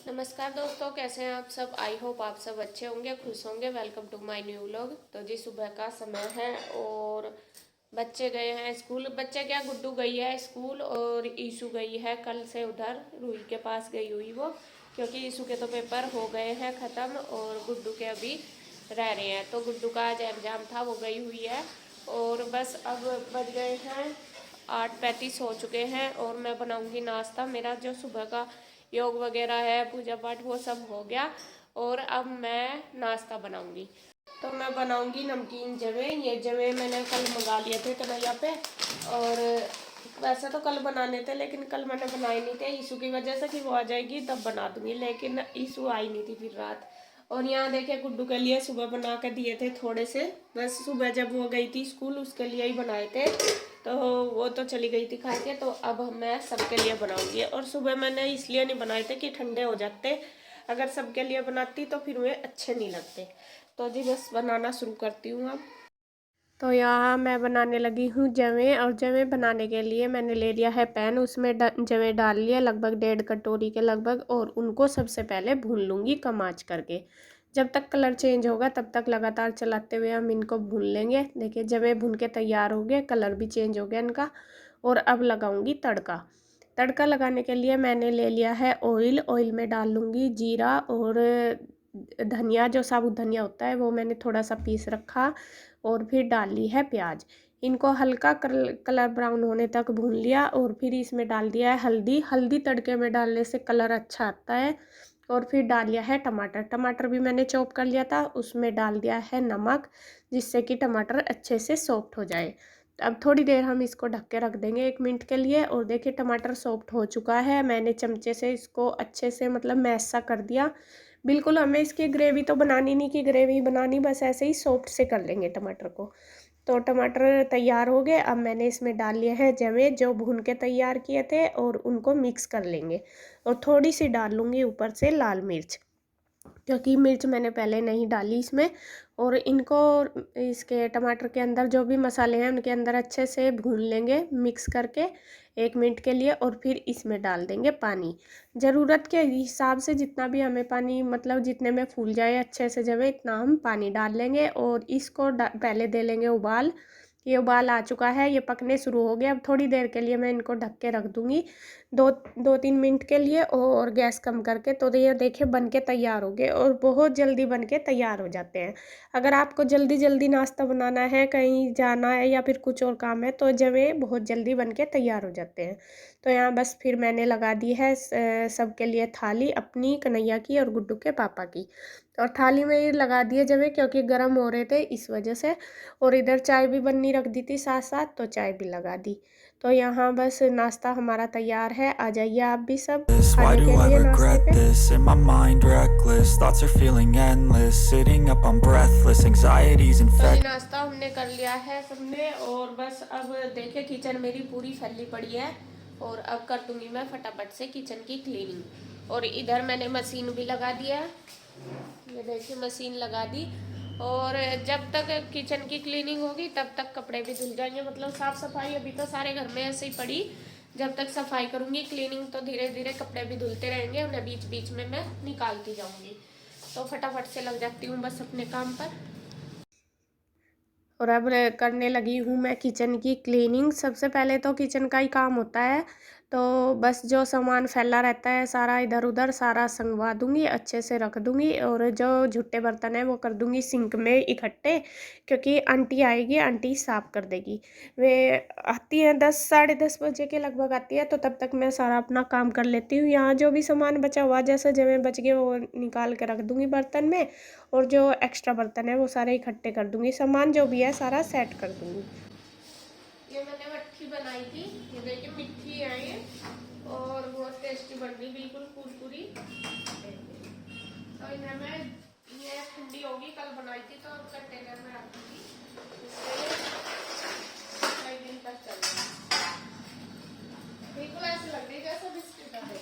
नमस्कार दोस्तों, कैसे हैं आप सब। आई होप आप सब अच्छे होंगे, खुश होंगे। Welcome to my new vlog. तो जी सुबह का समय है और बच्चे गए हैं स्कूल। बच्चे क्या, गुड्डू गई है स्कूल और ईशू गई है कल से उधर रूही के पास गई हुई वो, क्योंकि ईशू के तो पेपर हो गए हैं ख़त्म और गुड्डू के अभी रह रहे हैं। तो गुड्डू का आज एग्ज़ाम था, वो गई हुई है। और बस अब बज गए हैं 8:35 हो चुके हैं और मैं बनाऊंगी नाश्ता। मेरा जो सुबह का योग वगैरह है, पूजा पाठ, वो सब हो गया और अब मैं नाश्ता बनाऊंगी। तो मैं बनाऊंगी नमकीन जवे। ये जवे मैंने कल मंगा लिए थे कन्हैया पे, और वैसे तो कल बनाने थे लेकिन कल मैंने बनाए नहीं थे ईशू की वजह से कि वो आ जाएगी तब बना दूंगी, लेकिन ईशू आई नहीं थी फिर रात। और यहाँ देखिए गुड्डू के लिए सुबह बना के दिए थे थोड़े से, बस सुबह जब वो गई थी स्कूल उसके लिए ही बनाए थे। तो वो तो चली गई थी खा के, तो अब मैं सबके लिए बनाऊंगी। और सुबह मैंने इसलिए नहीं बनाए थे कि ठंडे हो जाते, अगर सबके लिए बनाती तो फिर वे अच्छे नहीं लगते। तो जी बस बनाना शुरू करती हूँ अब। तो यहाँ मैं बनाने लगी हूँ जवे, और जवे बनाने के लिए मैंने ले लिया है पैन, उसमें जवे डाल लिया लगभग 1.5 कटोरी के लगभग, और उनको सबसे पहले भून लूँगी कम आंच करके। जब तक कलर चेंज होगा तब तक लगातार चलाते हुए हम इनको भून लेंगे। देखिए जवे भून के तैयार हो गए, कलर भी चेंज हो गया इनका। और अब लगाऊंगी तड़का। तड़का लगाने के लिए मैंने ले लिया है ऑयल। ऑयल में डाल लूँगी जीरा और धनिया, जो साबुत धनिया होता है वो मैंने थोड़ा सा पीस रखा, और फिर डाल ली है प्याज। इनको हल्का कलर ब्राउन होने तक भून लिया, और फिर इसमें डाल दिया है हल्दी। हल्दी तड़के में डालने से कलर अच्छा आता है। और फिर डाल लिया है टमाटर। टमाटर भी मैंने चॉप कर लिया था, उसमें डाल दिया है नमक, जिससे कि टमाटर अच्छे से सॉफ्ट हो जाए। अब थोड़ी देर हम इसको ढक के रख देंगे 1 मिनट के लिए। और देखिए टमाटर सॉफ्ट हो चुका है, मैंने चमचे से इसको अच्छे से मतलब मैश सा कर दिया। बिल्कुल हमें इसकी ग्रेवी तो बनानी नहीं, कि ग्रेवी बनानी, बस ऐसे ही सॉफ्ट से कर लेंगे टमाटर को। तो टमाटर तैयार हो गए। अब मैंने इसमें डाल लिए हैं जवे जो भून के तैयार किए थे, और उनको मिक्स कर लेंगे। और थोड़ी सी डाल लूँगी ऊपर से लाल मिर्च, क्योंकि मिर्च मैंने पहले नहीं डाली इसमें। और इनको इसके टमाटर के अंदर जो भी मसाले हैं उनके अंदर अच्छे से भून लेंगे मिक्स करके 1 मिनट के लिए। और फिर इसमें डाल देंगे पानी, ज़रूरत के हिसाब से जितना भी हमें पानी, मतलब जितने में फूल जाए अच्छे से जब इतना हम पानी डाल लेंगे। और इसको पहले दे लेंगे उबाल। ये उबाल आ चुका है, ये पकने शुरू हो गया। अब थोड़ी देर के लिए मैं इनको ढक के रख दूँगी, दो 2-3 मिनट के लिए, और गैस कम करके। तो ये देखिए बन के तैयार हो गए, और बहुत जल्दी बन के तैयार हो जाते हैं। अगर आपको जल्दी जल्दी नाश्ता बनाना है, कहीं जाना है या फिर कुछ और काम है, तो जवे बहुत जल्दी बन के तैयार हो जाते हैं। तो यहाँ बस फिर मैंने लगा दी है सबके लिए थाली, अपनी, कन्हैया की और गुड्डू के पापा की। और थाली में ही लगा दिए जवे, क्योंकि गर्म हो रहे थे इस वजह से। और इधर चाय भी बननी रख दी थी साथ साथ, तो चाय भी लगा दी। तो यहाँ बस नाश्ता हमारा तैयार है, आ जाइए आप भी सब Why खाने do के I लिए नाश्ते regret पे। this? In my mind reckless, thoughts are feeling endless. Sitting up, I'm breathless, anxiety's तो ये infected. नाश्ता हमने कर लिया है सबने, और बस अब देखिए किचन मेरी पूरी फैली पड़ी है। और अब कर दूंगी मैं फटाफट से किचन की क्लीनिंग। और इधर मैंने मशीन भी लगा दिया है, ये देखिए मशीन लगा दी। और जब तक किचन की क्लीनिंग होगी तब तक कपड़े भी धुल जाएंगे, मतलब साफ़ सफाई अभी तो सारे घर में ऐसे ही पड़ी। जब तक सफाई करूँगी क्लीनिंग, तो धीरे धीरे कपड़े भी धुलते रहेंगे, उन्हें बीच बीच में मैं निकालती जाऊँगी। तो फटाफट से लग जाती हूँ बस अपने काम पर। और अब करने लगी हूँ मैं किचन की क्लीनिंग। सबसे पहले तो किचन का ही काम होता है, तो बस जो सामान फैला रहता है सारा इधर उधर सारा संगवा दूँगी, अच्छे से रख दूँगी। और जो झुट्टे बर्तन हैं वो कर दूँगी सिंक में इकट्ठे, क्योंकि आंटी आएगी, आंटी साफ़ कर देगी। वे आती हैं 10 साढ़े 10 बजे के लगभग आती है, तो तब तक मैं सारा अपना काम कर लेती हूँ। यहाँ जो भी सामान बचा हुआ, जैसे जमे बच गए, वो निकाल के रख दूँगी बर्तन में। और जो एक्स्ट्रा बर्तन है वो सारे इकट्ठे कर दूँगी, सामान जो भी है सारा सेट कर दूँगी। ये मैंने मट्ठी बनाई थी, ये देखिए मिट्टी है ये, और बहुत टेस्टी बन गई, बिल्कुल कुरकुरी। तो इन्हें मैं, ये ठंडी होगी, कल बनाई थी तो अब कंटेनर में रख दूँगी, कई दिन तक चलेगा। बिल्कुल ऐसे लग रही जैसे बिस्किट है।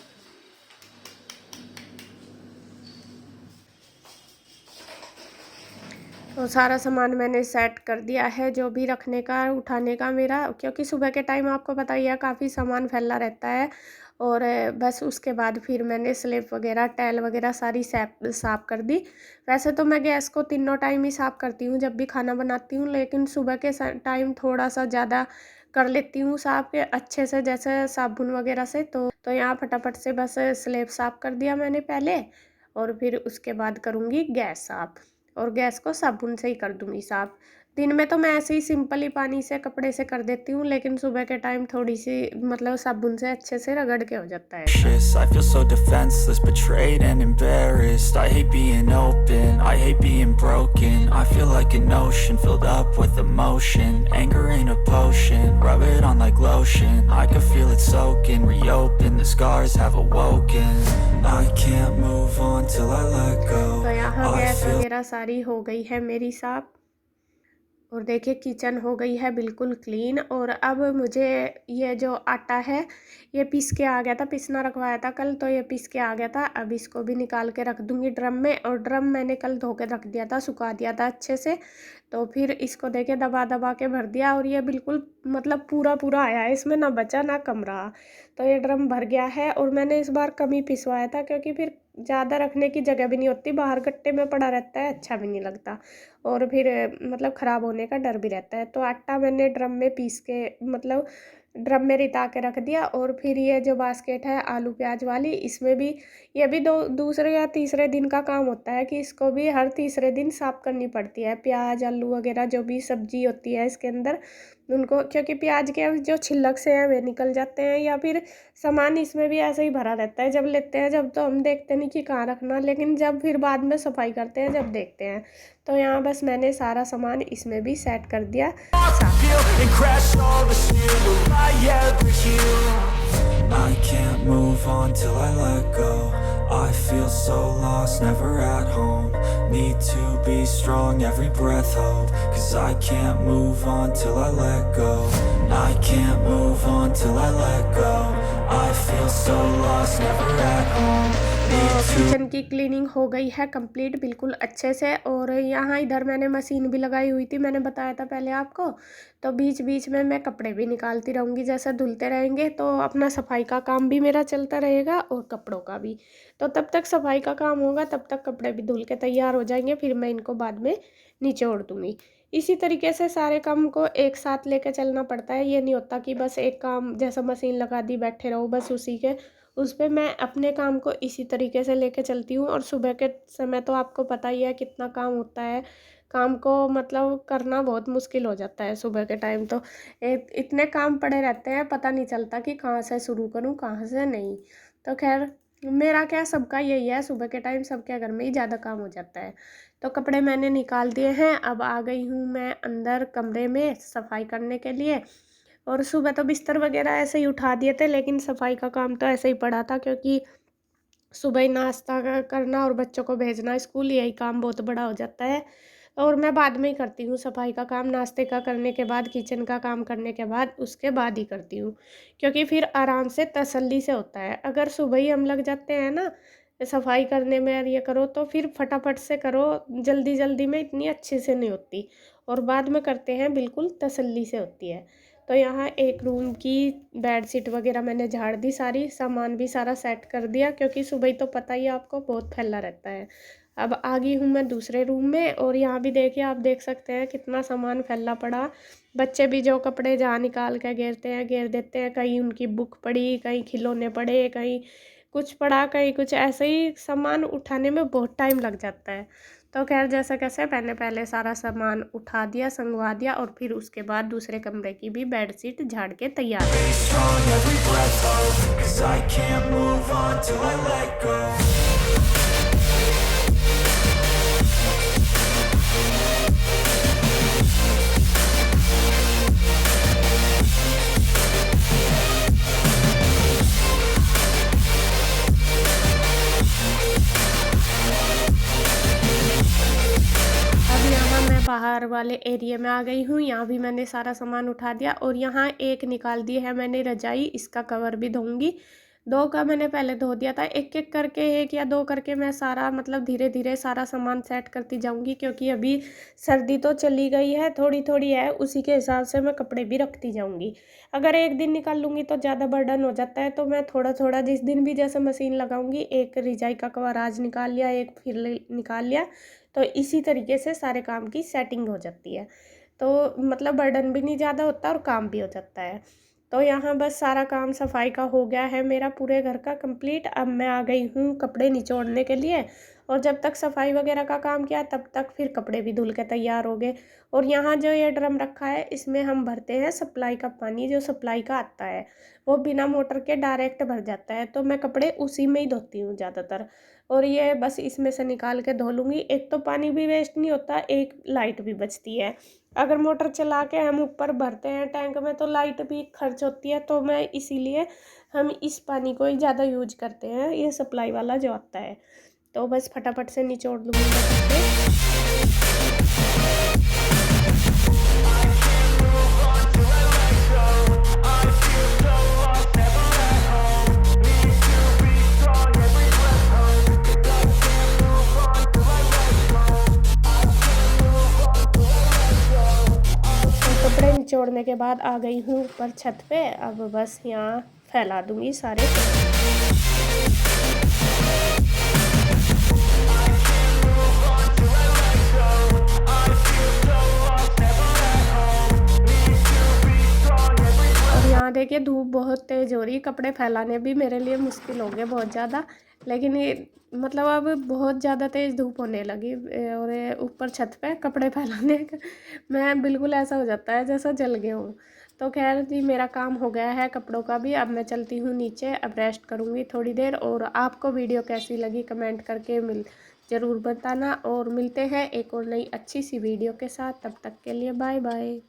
तो सारा सामान मैंने सेट कर दिया है, जो भी रखने का उठाने का मेरा, क्योंकि सुबह के टाइम आपको पता ही है काफ़ी सामान फैला रहता है। और बस उसके बाद फिर मैंने स्लैब वगैरह टाइल वगैरह सारी साफ़ कर दी। वैसे तो मैं गैस को तीनों टाइम ही साफ़ करती हूँ जब भी खाना बनाती हूँ, लेकिन सुबह के टाइम थोड़ा सा ज़्यादा कर लेती हूँ साफ़ के अच्छे से, जैसे साबुन वगैरह से। तो यहाँ फटाफट से बस स्लैब साफ़ कर दिया मैंने पहले, और फिर उसके बाद करूँगी गैस साफ़, और गैस को साबुन से ही कर दूँगी साफ़। दिन में तो मैं ऐसे ही सिंपल ही पानी से कपड़े से कर देती हूँ, लेकिन सुबह के टाइम थोड़ी सी मतलब साबुन से अच्छे से रगड़ के हो जाता है ऐसा। I feel so defenseless, betrayed and embarrassed. I hate being open, I hate being broken. I feel like an ocean filled up with emotion. Anger ain't a potion, rub it on like lotion. I can feel it soaking, reopen, the scars have awoken. I can't move on till I let go. तो यहाँ I gas feel वगैरह सारी हो गई है मेरी साफ़, और देखिए किचन हो गई है बिल्कुल क्लीन। और अब मुझे ये जो आटा है ये पीस के आ गया था, पिसना रखवाया था कल, तो ये पीस के आ गया था। अब इसको भी निकाल के रख दूंगी ड्रम में, और ड्रम मैंने कल धो के रख दिया था, सुखा दिया था अच्छे से। तो फिर इसको देखिए दबा दबा के भर दिया, और ये बिल्कुल मतलब पूरा पूरा आया है, इसमें ना बचा ना कम रहा। तो ये ड्रम भर गया है, और मैंने इस बार कम ही पिसवाया था क्योंकि फिर ज़्यादा रखने की जगह भी नहीं होती, बाहर गट्टे में पड़ा रहता है, अच्छा भी नहीं लगता, और फिर मतलब ख़राब होने का डर भी रहता है। तो आटा मैंने ड्रम में पीस के मतलब ड्रम में रिता के रख दिया। और फिर ये जो बास्केट है आलू प्याज वाली, इसमें भी ये भी दूसरे या तीसरे दिन का काम होता है कि इसको भी हर तीसरे दिन साफ़ करनी पड़ती है। प्याज आलू वगैरह जो भी सब्जी होती है इसके अंदर उनको, क्योंकि प्याज के जो छिलक से हैं वे निकल जाते हैं, या फिर सामान इसमें भी ऐसे ही भरा रहता है। जब लेते हैं जब तो हम देखते नहीं कि कहाँ रखना, लेकिन जब फिर बाद में सफाई करते हैं जब देखते हैं। तो यहाँ बस मैंने सारा सामान इसमें भी सेट कर दिया। I can't move on till I let go. I feel so lost, never at home. Need to be strong, every breath hold. 'Cause I can't move on till I let go. I can't move on till I let go. I feel so lost, never at home. Kitchen की cleaning हो गई है complete बिल्कुल अच्छे से। और यहाँ इधर मैंने मशीन भी लगाई हुई थी, मैंने बताया था पहले आपको। तो बीच बीच में मैं कपड़े भी निकालती रहूँगी, जैसे धुलते रहेंगे तो अपना सफाई का काम भी मेरा चलता रहेगा और कपड़ों का भी। तो तब तक सफाई का काम होगा, तब तक कपड़े भी धुल के तैयार हो जाएंगे, फिर मैं इनको बाद में नीचे ओढ़ दूँगी। इसी तरीके से सारे काम को एक साथ लेकर चलना पड़ता है। ये नहीं होता कि बस एक काम जैसा मशीन लगा दी बैठे रहो बस उसी के उस पे। मैं अपने काम को इसी तरीके से लेके चलती हूँ। और सुबह के समय तो आपको पता ही है कितना काम होता है, काम को मतलब करना बहुत मुश्किल हो जाता है सुबह के टाइम। तो इतने काम पड़े रहते हैं, पता नहीं चलता कि कहाँ से शुरू करूँ कहाँ से नहीं। तो खैर मेरा क्या सबका यही है, सुबह के टाइम सबके घर में ही ज़्यादा काम हो जाता है। तो कपड़े मैंने निकाल दिए हैं, अब आ गई हूँ मैं अंदर कमरे में सफाई करने के लिए। और सुबह तो बिस्तर वगैरह ऐसे ही उठा दिए थे, लेकिन सफाई का काम तो ऐसे ही पड़ा था, क्योंकि सुबह ही नाश्ता करना और बच्चों को भेजना स्कूल, यही काम बहुत बड़ा हो जाता है। और मैं बाद में ही करती हूँ सफाई का काम, नाश्ते का करने के बाद, किचन का काम करने के बाद, उसके बाद ही करती हूँ, क्योंकि फिर आराम से तसल्ली से होता है। अगर सुबह ही हम लग जाते हैं ना सफाई करने में और ये करो, तो फिर फटाफट से करो, जल्दी जल्दी में इतनी अच्छे से नहीं होती, और बाद में करते हैं बिल्कुल तसल्ली से होती है। तो यहाँ एक रूम की बेडशीट वगैरह मैंने झाड़ दी, सारी सामान भी सारा सेट कर दिया, क्योंकि सुबह तो पता ही आपको बहुत फैला रहता है। अब आ गई हूँ मैं दूसरे रूम में, और यहाँ भी देखिए आप देख सकते हैं कितना सामान फैला पड़ा। बच्चे भी जो कपड़े जहाँ निकाल के घेरते हैं घेर देते हैं, कहीं उनकी बुक पड़ी, कहीं खिलौने पड़े, कहीं कुछ पड़ा, कहीं कुछ, ऐसे ही सामान उठाने में बहुत टाइम लग जाता है। तो खैर जैसा कैसे मैंने पहले सारा सामान उठा दिया, संगवा दिया, और फिर उसके बाद दूसरे कमरे की भी बेडशीट झाड़ के तैयार है। बाहर वाले एरिया में आ गई हूँ, यहाँ भी मैंने सारा सामान उठा दिया। और यहाँ एक निकाल दी है मैंने रजाई, इसका कवर भी धोऊंगी। 2 का मैंने पहले धो दिया था, एक-एक करके 1 या 2 करके मैं सारा मतलब धीरे-धीरे सारा सामान सेट करती जाऊँगी, क्योंकि अभी सर्दी तो चली गई है, थोड़ी-थोड़ी है, उसी के हिसाब से मैं कपड़े भी रखती जाऊँगी। अगर एक दिन निकाल लूँगी तो ज़्यादा बर्डन हो जाता है, तो मैं थोड़ा-थोड़ा जिस दिन भी जैसे मशीन लगाऊँगी, एक रज़ाई का कवर आज निकाल लिया, एक फिर निकाल लिया, तो इसी तरीके से सारे काम की सेटिंग हो जाती है। तो मतलब बर्डन भी नहीं ज़्यादा होता और काम भी हो जाता है। तो यहाँ बस सारा काम सफाई का हो गया है मेरा पूरे घर का कंप्लीट। अब मैं आ गई हूँ कपड़े निचोड़ने के लिए, और जब तक सफाई वगैरह का काम किया तब तक फिर कपड़े भी धुल के तैयार हो गए। और यहाँ जो ये ड्रम रखा है, इसमें हम भरते हैं सप्लाई का पानी, जो सप्लाई का आता है वो बिना मोटर के डायरेक्ट भर जाता है, तो मैं कपड़े उसी में ही धोती हूँ ज़्यादातर। और ये बस इसमें से निकाल के धो लूँगी। एक तो पानी भी वेस्ट नहीं होता, एक लाइट भी बचती है। अगर मोटर चला के हम ऊपर भरते हैं टैंक में तो लाइट भी खर्च होती है, तो मैं इसीलिए हम इस पानी को ही ज़्यादा यूज करते हैं, ये सप्लाई वाला जो आता है। तो बस फटाफट से निचोड़ लूँगी मैं कपड़े। कपड़े निचोड़ने के बाद आ गई हूँ ऊपर छत पे। अब बस यहाँ फैला दूँगी सारे। और यहाँ देखिए धूप बहुत तेज़ हो रही है, कपड़े फैलाने भी मेरे लिए मुश्किल हो गए बहुत ज़्यादा। लेकिन ये मतलब अब बहुत ज़्यादा तेज़ धूप होने लगी, और ये ऊपर छत पे कपड़े फैलाने का मैं बिल्कुल ऐसा हो जाता है जैसा जल गया हूँ। तो खैर जी, मेरा काम हो गया है कपड़ों का भी। अब मैं चलती हूँ नीचे, अब रेस्ट करूँगी थोड़ी देर। और आपको वीडियो कैसी लगी कमेंट करके ज़रूर बताना, और मिलते हैं एक और नई अच्छी सी वीडियो के साथ। तब तक के लिए बाय बाय।